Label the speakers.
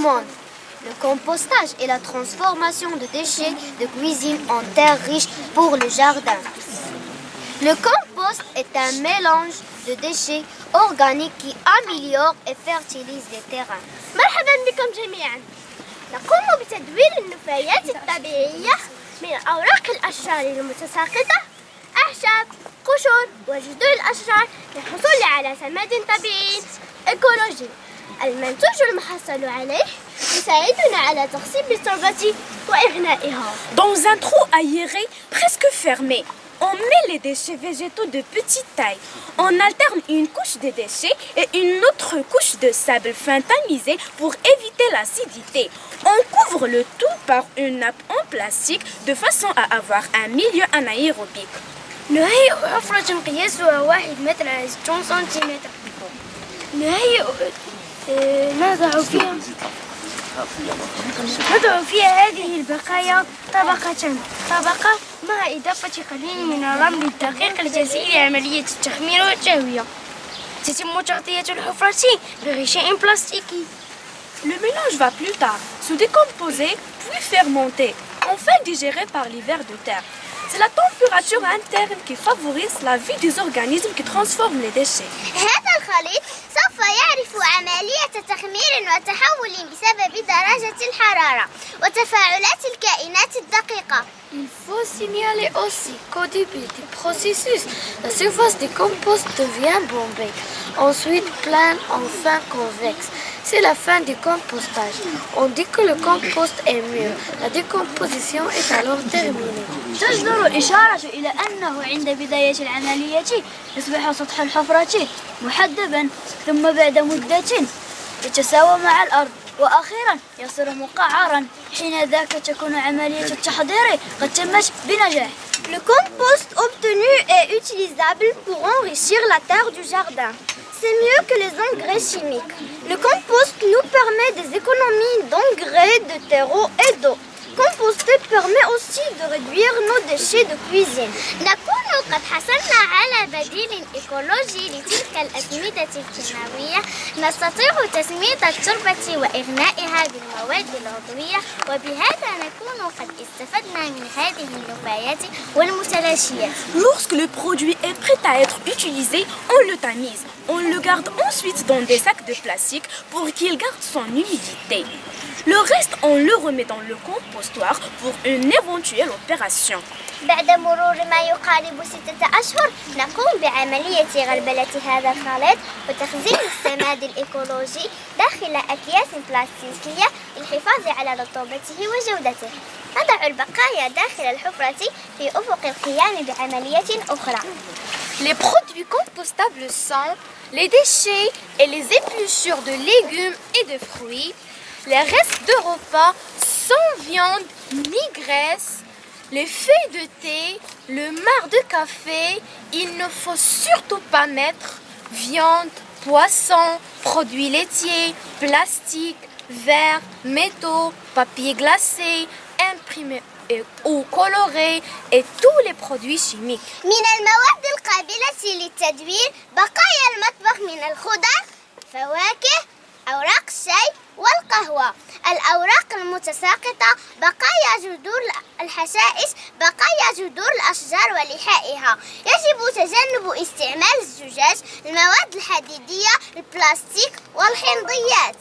Speaker 1: monde. Le compostage est la transformation de déchets de cuisine en terre riche pour le jardin. Le compost est un mélange de déchets organiques qui améliore et fertilise les terrains.
Speaker 2: مرحبا بكم جميعا. نقوم بتدوير النفايات الطبيعية من أوراق الأشجار المتساقطة، أعشاب، قشور وجذور الأشجار للحصول على سماد طبيعي إيكولوجي. المنتوج المحصل عليه يساعدنا على تخصيب التربة وإغنائها.
Speaker 3: Dans un trou aéré presque fermé, on met les déchets végétaux de petite taille. On alterne une couche de déchets et une autre couche de sable fin tamisé pour éviter l'acidité. On couvre le tout par une nappe en plastique de façon à avoir un milieu anaérobique.
Speaker 2: نهيئ حفرة قياسها 1 متر على 60 سنتيمتر. نضع فيها هذه البقايا طبقة مع إضافة قليل من الرمل الدقيق لتسهيل عملية التخمير والتهوية. تتم تغطية الحفرة بغشاء بلاستيكي.
Speaker 3: Le mélange va plus tard se décomposer puis fermenter, enfin digéré par l'hiver de terre. C'est la température interne qui favorise la vie des organismes qui transforment les déchets.
Speaker 4: هذا الخليط سوف يعرف عملية تخمير وتحول بسبب درجة الحرارة وتفاعلات الكائنات الدقيقة.
Speaker 2: Il faut signaler aussi qu'au début du processus, la surface du compost devient bombée, ensuite plane, enfin convexe. C'est la fin du compostage. On dit que le compost est mûr. La décomposition est alors terminée.
Speaker 5: تجدر الإشارة إلى أنه عند بداية العملية يصبح سطح الحفرة محدبا، ثم بعد مدة يتساوى مع الأرض، وأخيرا يصير مقعرا. حين ذاك تكون عملية التحضير قد تمت بنجاح.
Speaker 4: Le compost obtenu est utilisable pour enrichir la terre du jardin. C'est mieux que les engrais chimiques. Le compost nous permet des économies d'engrais, de terreau et d'eau. Composter permet aussi de réduire nos déchets de cuisine.
Speaker 1: نكون قد حصلنا على بديل إيكولوجي لتلك الأسمدة الكيماوية. نستطيع تسميد التربة وإغنائها بالمواد العضوية، وبهذا نكون قد استفدنا من هذه النفايات والمتلاشيات.
Speaker 3: Lorsque le produit est prêt à être utilisé, on le tamise. On le garde ensuite dans des sacs de plastique pour qu'il garde son humidité. Le reste, on le remet dans le compostoir pour une éventuelle opération.
Speaker 4: بعد مرور ما يقارب 6 أشهر نقوم بعملية غلبلة هذا الخليط وتخزين السماد الإيكولوجي داخل أكياس بلاستيكية للحفاظ على رطوبته وجودته. نضع البقايا داخل الحفرة في أفق القيام بعملية أخرى.
Speaker 2: Les produits compostables sont les déchets et les épluchures de légumes et de fruits, les restes de repas sans viande ni graisse, les feuilles de thé, le marc de café. Il ne faut surtout pas mettre viande, poisson, produits laitiers, plastique, verre, métaux, papier glacé, imprimé ou coloré et tous les produits chimiques.
Speaker 4: من المواد القابلة للتدوير بقايا المطبخ من الخضر، فواكه، أوراق الشاي والقهوة، الأوراق المتساقطة، بقايا جذور الحشائش، بقايا جذور الأشجار ولحائها. يجب تجنب استعمال الزجاج، المواد الحديدية، البلاستيك والحمضيات.